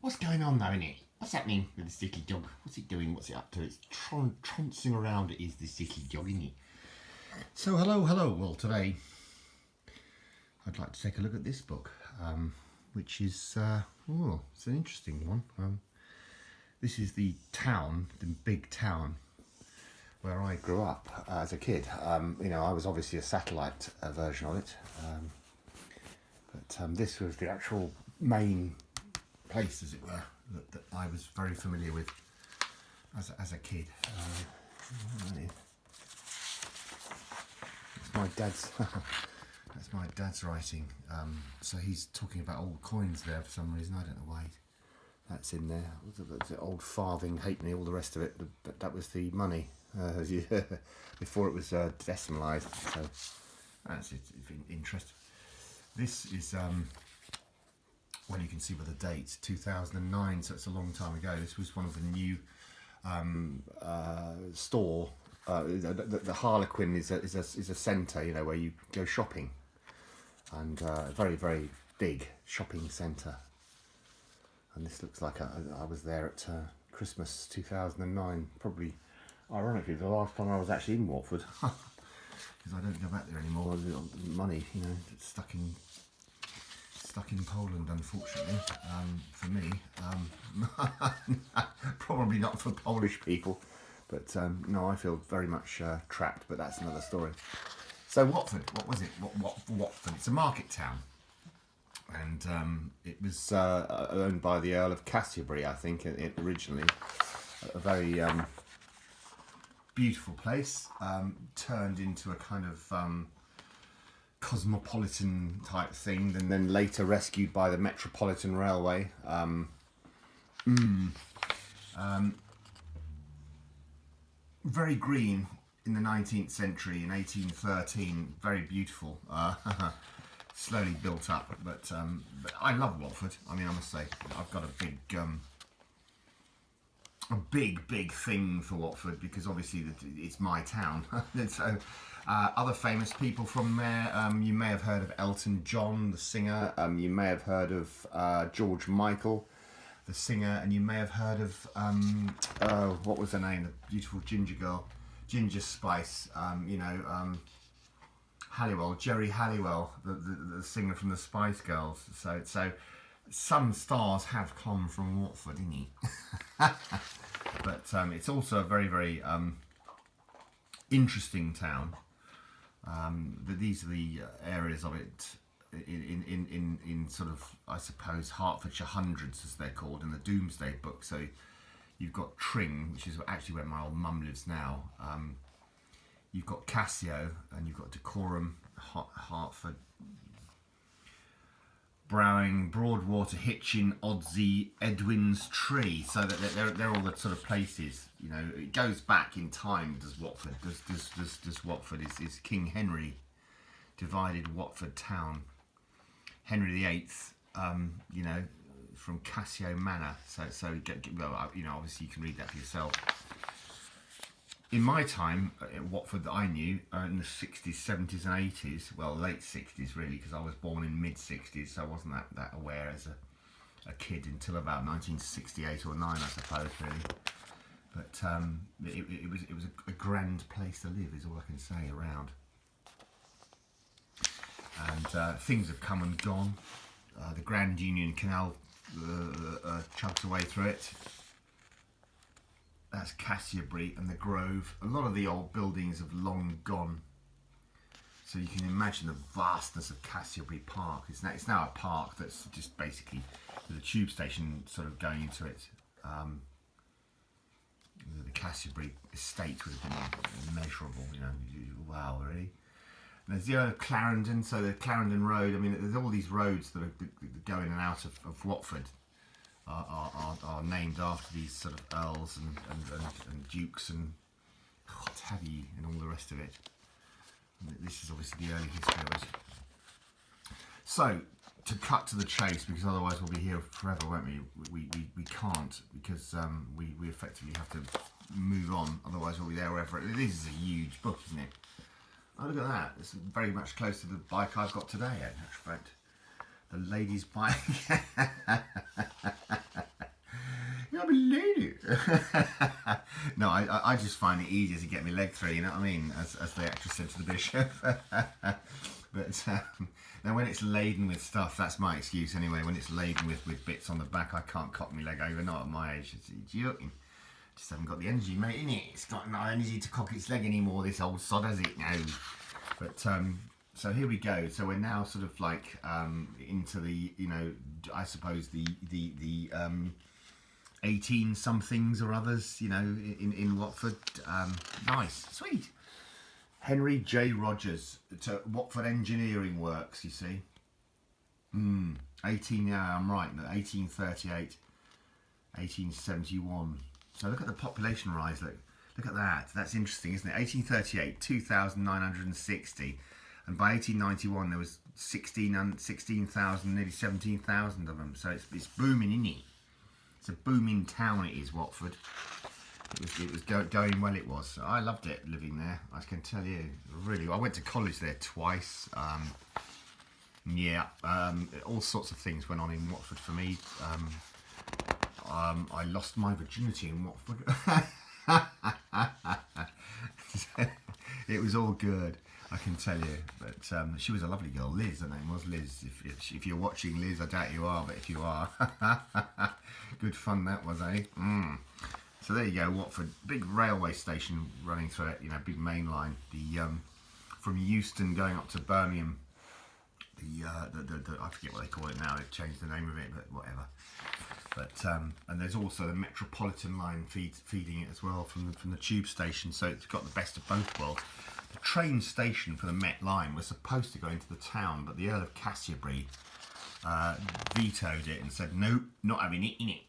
What's going on though, innit? What's happening with this little dog? What's it doing? What's it up to? It's trouncing around, it is, this little dog, isn't it? So, hello. Well, today I'd like to take a look at this book, which is, it's an interesting one. This is the big town where I grew up as a kid. I was obviously a satellite version of it, but this was the actual main place, as it were, that I was very familiar with as a kid. It's my dad's. That's my dad's writing. So he's talking about old coins there for some reason. I don't know why. That's in there. The old farthing, halfpenny, all the rest of it. That was the money before it was decimalised. So that's it. Interesting. This is well, you can see by the date, 2009. So it's a long time ago. This was one of the new store. The Harlequin is a centre, where you go shopping, and a very, very big shopping centre. And this looks like I was there at Christmas 2009, probably, ironically, the last time I was actually in Watford, because I don't go back there anymore. Money, stuck in Poland, unfortunately, for me. Probably not for Polish people, but no, I feel very much trapped. But that's another story. So Watford, what was it? Watford? It's a market town. And it was owned by the Earl of Canterbury, I think, originally. A very beautiful place, turned into a kind of cosmopolitan type thing, and then later rescued by the Metropolitan Railway. Very green in the 19th century, in 1813, very beautiful. Slowly built up, but I love Watford. I mean, I must say, I've got a big thing for Watford, because obviously it's my town. So other famous people from there, you may have heard of Elton John, the singer. You may have heard of George Michael, the singer, and you may have heard of what was her name, the beautiful ginger girl, Ginger Spice. Halliwell, Jerry Halliwell, the singer from the Spice Girls. So some stars have come from Watford, isn't he? But it's also a very, very interesting town. These are the areas of it in sort of, I suppose, Hertfordshire hundreds, as they're called in the Domesday Book. So you've got Tring, which is actually where my old mum lives now. You've got Cassio, and you've got Decorum, Hertford, Browing, Broadwater, Hitchin, Odsey, Edwin's Tree. So that they're all the sort of places. It goes back in time. Does Watford? Does Watford? Is King Henry divided Watford town? Henry VIII, from Cassio Manor. So obviously you can read that for yourself. In my time at Watford that I knew, in the 60s, 70s and 80s, well, late 60s really, because I was born in mid-60s, so I wasn't that aware as a kid until about 1968 or 9, I suppose, really. But it was a grand place to live, is all I can say, around. And things have come and gone. The Grand Union Canal chugs away through it. That's Cassiobury and the Grove. A lot of the old buildings have long gone. So you can imagine the vastness of Cassiobury Park. It's now a park that's just basically with a tube station sort of going into it. The Cassiobury estate would have been immeasurable, wow, really. And there's the Clarendon, so the Clarendon Road. I mean, there's all these roads that are going in and out of Watford. Are named after these sort of earls and dukes and what have you, and all the rest of it. And this is obviously the early history of it. So, to cut to the chase, because otherwise we'll be here forever, won't we? We can't, because we effectively have to move on, otherwise we'll be there wherever. This is a huge book, isn't it? Oh, look at that. It's very much close to the bike I've got today, in actual fact. The lady's bike. No, I just find it easier to get my leg through, you know what I mean? As the actress said to the bishop. But now when it's laden with stuff, that's my excuse anyway. When it's laden with bits on the back, I can't cock my leg over, not at my age. It's joking. Just haven't got the energy, mate, innit? It's got no energy to cock its leg anymore, this old sod, has it? No. But so here we go. So we're now sort of like into the, you know, I suppose the 18 somethings or others, you know, in Watford. Nice, sweet. Henry J. Rogers to Watford Engineering Works, you see. 18, yeah, I'm right, 1838, 1871. So look at the population rise, look at that. That's interesting, isn't it? 1838, 2,960. And by 1891, there was 16,000, nearly 17,000 of them. So it's booming, isn't it? It's a booming town, it is, Watford. It was going well, it was. So I loved it, living there, I can tell you. Really, I went to college there twice. All sorts of things went on in Watford for me. I lost my virginity in Watford. It was all good, I can tell you. But she was a lovely girl, Liz. Her name was Liz. If you're watching, Liz, I doubt you are, but if you are, good fun that was, eh? So there you go, Watford, big railway station running through it. You know, big main line. The from Euston going up to Birmingham. I forget what they call it now. They've changed the name of it, but whatever. But and there's also the Metropolitan line feeding it as well from the tube station. So it's got the best of both worlds. The train station for the Met line was supposed to go into the town, but the Earl of Castleberry vetoed it and said no, not having it in it.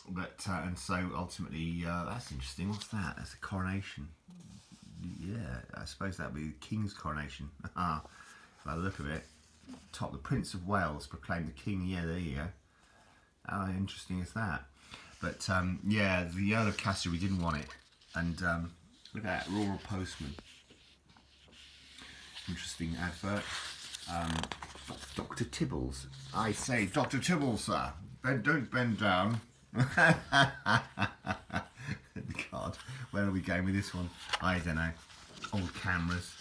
But and so ultimately, that's interesting. What's that? That's a coronation. Yeah, I suppose that would be the King's coronation. By the look of it, the Prince of Wales proclaimed the King. Yeah, there you go. How interesting is that? But yeah, the Earl of Castleberry didn't want it, and look at that, Rural Postman. Interesting advert. Dr. Tibbles. I say, Dr. Tibbles, sir. Don't bend down. God, where are we going with this one? I don't know. Old cameras.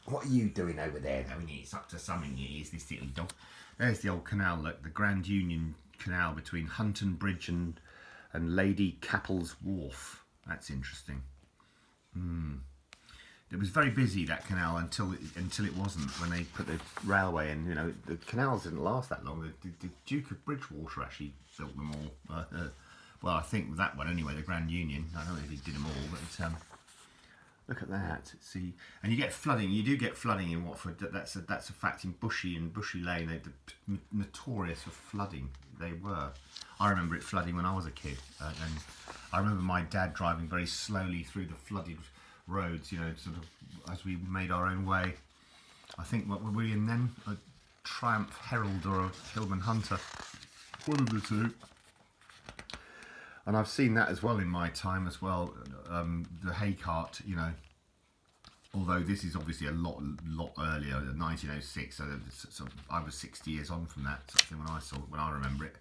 What are you doing over there, though? It's up to something, is this little dog. There's the old canal, look, the Grand Union Canal between Hunton Bridge and Lady Cappel's Wharf. That's interesting. It was very busy, that canal, until it wasn't, when they put the railway in. You know, the canals didn't last that long. The Duke of Bridgewater actually built them all. Well, I think that one anyway, the Grand Union. I don't know if he did them all, but look at that. See, and you get flooding. You do get flooding in Watford. That's a fact. In Bushy Lane, they're notorious for flooding. They were. I remember it flooding when I was a kid, and I remember my dad driving very slowly through the flooded roads, you know, sort of as we made our own way. I think, what were we in then? A Triumph Herald or a Hillman Hunter? One of the two. And I've seen that as well in my time as well, the hay cart, you know. Although this is obviously a lot earlier, 1906, so I was 60 years on from that sort of thing when I remember it.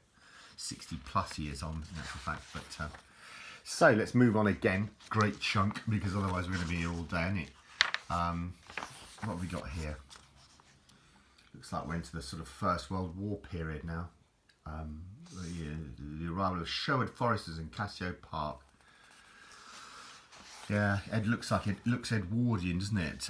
60 plus years on, in actual fact. But so let's move on again. Great chunk, because otherwise we're going to be here all day, isn't it? What have we got here? Looks like we're into the sort of First World War period now. The arrival of Sherwood Foresters in Cassio Park. Yeah, it looks Edwardian, doesn't it?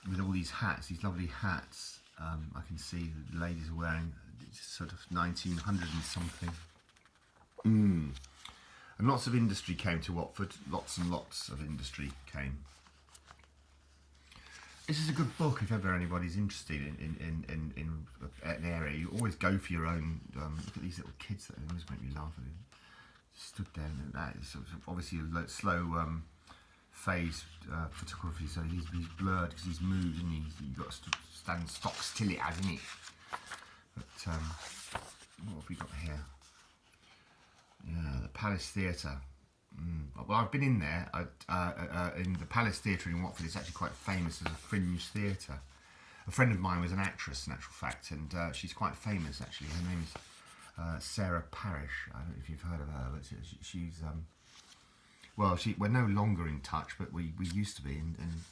With all these hats, these lovely hats. I can see the ladies are wearing sort of 1900 and something. And lots of industry came to Watford. Lots and lots of industry came. This is a good book if ever anybody's interested in an area. You always go for your own. Look at these little kids that always make me laugh at them. Stood there, and that is obviously a slow phase photography, so he's blurred because he's moved, and you've got to stand stock still, it has, isn't it? But what have we got here? Yeah, the Palace Theatre. Well, I've been in there. In the Palace Theatre in Watford, it's actually quite famous as a fringe theatre. A friend of mine was an actress, in actual fact, and she's quite famous, actually. Her name is Sarah Parish. I don't know if you've heard of her, but she's well, we're no longer in touch, but we used to be, and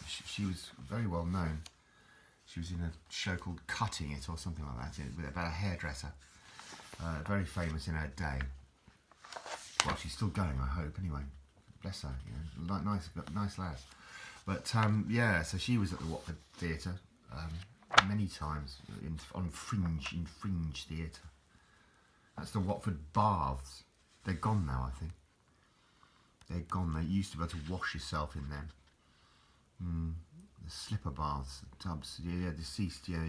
she was very well known. She was in a show called Cutting It or something like that, about a hairdresser. Very famous in her day. Well, she's still going, I hope. Anyway, bless her. You know, nice lass. But yeah, so she was at the Watford Theatre many times in fringe theatre. That's the Watford Baths. They're gone now, I think. They're gone. They used to be able to wash yourself in them. The slipper baths, the tubs. Yeah, deceased. Yeah.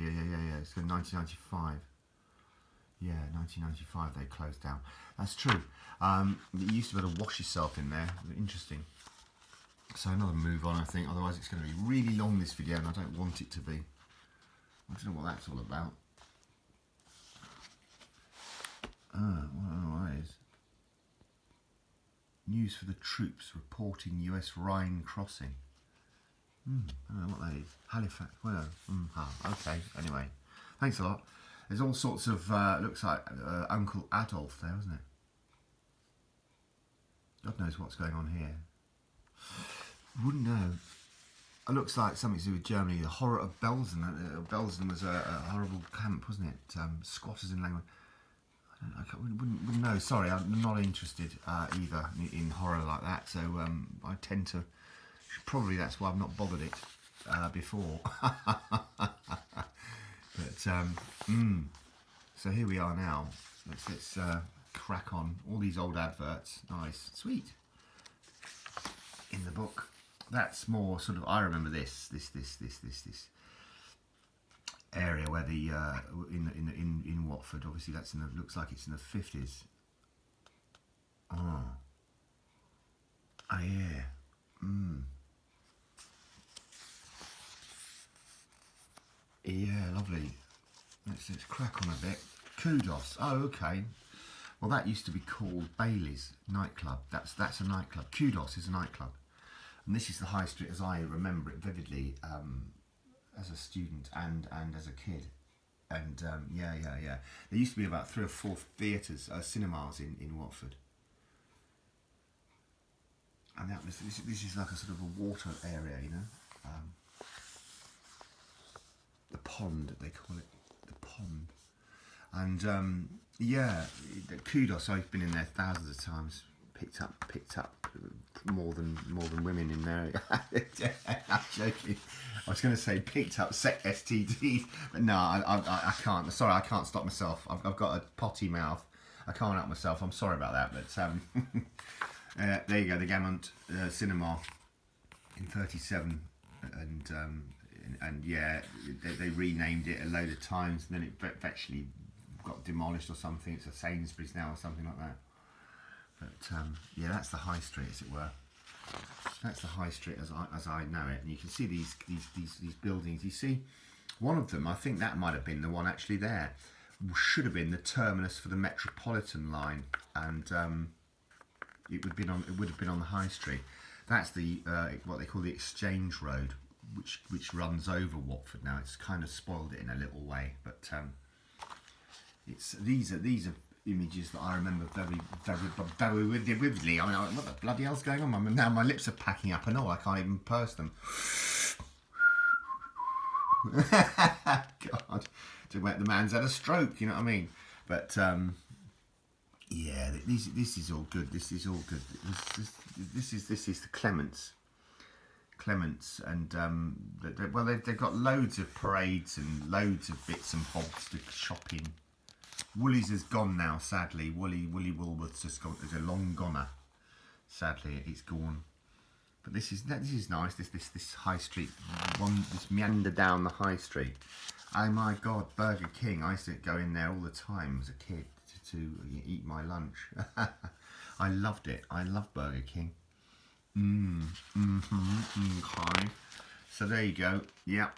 It's 1995. Yeah, 1995 they closed down. That's true. You used to be able to wash yourself in there. Interesting. So another move on, I think. Otherwise, it's going to be really long, this video, and I don't want it to be. I don't know what that's all about. What that is. News for the troops reporting US Rhine crossing. I don't know what that is. Halifax. Well, okay. Anyway, thanks a lot. There's all sorts of, looks like Uncle Adolf there, isn't it? God knows what's going on here. Wouldn't know. It looks like something to do with Germany. The horror of Belsen. Belsen was a horrible camp, wasn't it? Squatters in language. I wouldn't know. Sorry, I'm not interested either in horror like that. So I tend to. Probably that's why I've not bothered it before. But so here we are now. Let's crack on. All these old adverts. Nice, sweet. In the book. That's more sort of. I remember this area where the in Watford. Obviously, that's in the. Looks like it's in the 50s. Oh yeah. Yeah, lovely. Let's crack on a bit. Kudos. Oh, okay. Well, that used to be called Bailey's nightclub. That's a nightclub. Kudos is a nightclub, and this is the High Street as I remember it vividly, as a student and as a kid. And yeah. There used to be about 3 or 4 theatres, cinemas in Watford, and that was this is like a sort of a water area, you know. The pond, they call it, the pond. And yeah, Kudos. I've been in there thousands of times. Picked up more than women in there. I'm joking. I was going to say picked up STDs, but no, I can't. Sorry, I can't stop myself. I've got a potty mouth. I can't help myself. I'm sorry about that, but there you go. The Gammont Cinema in 37, and yeah, they renamed it a load of times, and then it actually got demolished or something. It's a Sainsbury's now or something like that. But yeah, that's the High Street, as it were. That's the High Street as I know it, and you can see these buildings. You see, one of them, I think that might have been the one actually there. Should have been the terminus for the Metropolitan line, and it would have been on the High Street. That's the what they call the Exchange Road, which runs over Watford now. It's kind of spoiled it in a little way, but these are images that I remember very vividly. I mean, what the bloody hell's going on? Now my lips are packing up and all. I can't even purse them. God, the man's had a stroke. You know what I mean? But yeah, this is all good. This is all good. This is the Clements, and well, they've got loads of parades and loads of bits and bobs to shop in. Woolies is gone now, sadly. Woolly Woolworths just gone. It's a long goner. Sadly, it's gone. But this is nice. This High Street one. This meander down the High Street. Oh my God, Burger King. I used to go in there all the time as a kid to eat my lunch. I loved it. I love Burger King. Okay. So there you go. Yeah.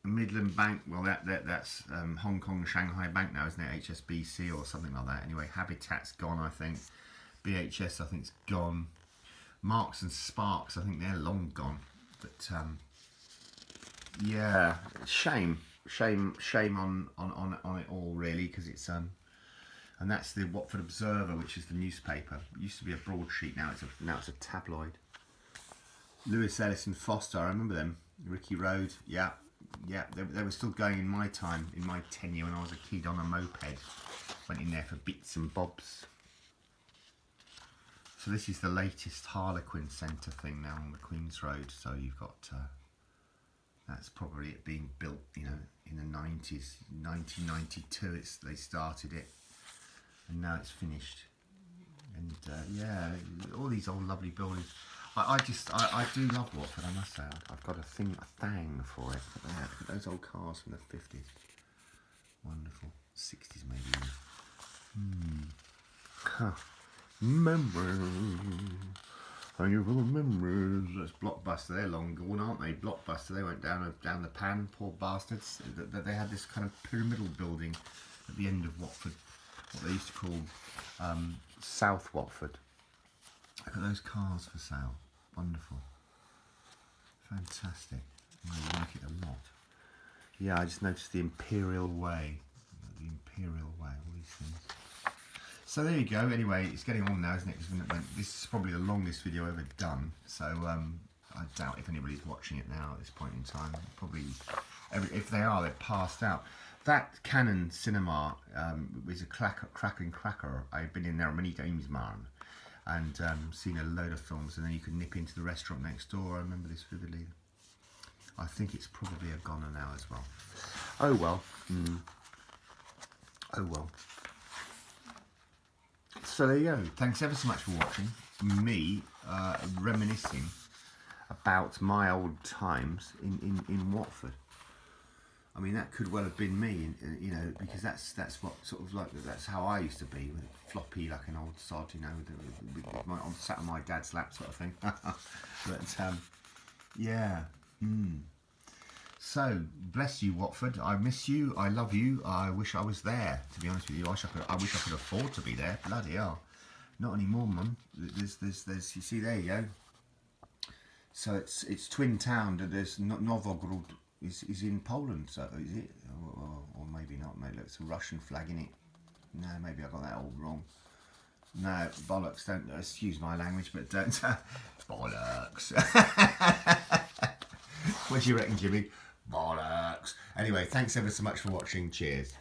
Midland Bank, well that's Hong Kong Shanghai Bank now, isn't it? HSBC or something like that. Anyway, Habitat's gone, I think. BHS, I think's gone. Marks and Sparks, I think they're long gone. But yeah, shame on it all really, because it's And that's the Watford Observer, which is the newspaper. It used to be a broadsheet, now it's a tabloid. Lewis, Ellis and Foster, I remember them. Ricky Road, yeah, they were still going in my time, in my tenure when I was a kid on a moped. Went in there for bits and bobs. So this is the latest Harlequin Centre thing now on the Queen's Road. So you've got, that's probably it being built, you know, in the 90s, 1992 they started it. And now it's finished. And yeah, all these old lovely buildings. I do love Watford, I must say. I've got a thing for it. Look at those old cars from the 50s. Wonderful. 60s maybe. Huh. Memories. Thank you for the memories. That's Blockbuster. They're long gone, aren't they? Blockbuster. They went down the pan, poor bastards. They had this kind of pyramidal building at the end of Watford, what they used to call South Watford. Look at those cars for sale. Wonderful. Fantastic. I like it a lot. Yeah, I just noticed the Imperial Way. The Imperial Way, all these things. So there you go. Anyway, it's getting on now, isn't it? This is probably the longest video ever done. So I doubt if anybody's watching it now at this point in time. Probably, if they are, they're passed out. That Canon Cinema is a cracking cracker. I've been in there many times, man, and seen a load of films. And then you could nip into the restaurant next door. I remember this vividly. I think it's probably a goner now as well. Oh well. Oh well. So there you go. Thanks ever so much for watching me reminiscing about my old times in Watford. I mean, that could well have been me, you know, because that's what sort of like, that's how I used to be, with floppy like an old sod, you know, sat on my dad's lap sort of thing. But yeah. So, bless you, Watford. I miss you. I love you. I wish I was there, to be honest with you. I wish I could afford to be there. Bloody hell. Not anymore, Mum. There's, you see, there you go. So it's Twin Town. There's Novograd is in Poland. So is it? Or maybe not. Maybe it's a Russian flag, in it. No, maybe I got that all wrong. No, bollocks. Don't, excuse my language, but don't. Bollocks. What do you reckon, Jimmy? Bollocks. Anyway, thanks ever so much for watching. Cheers.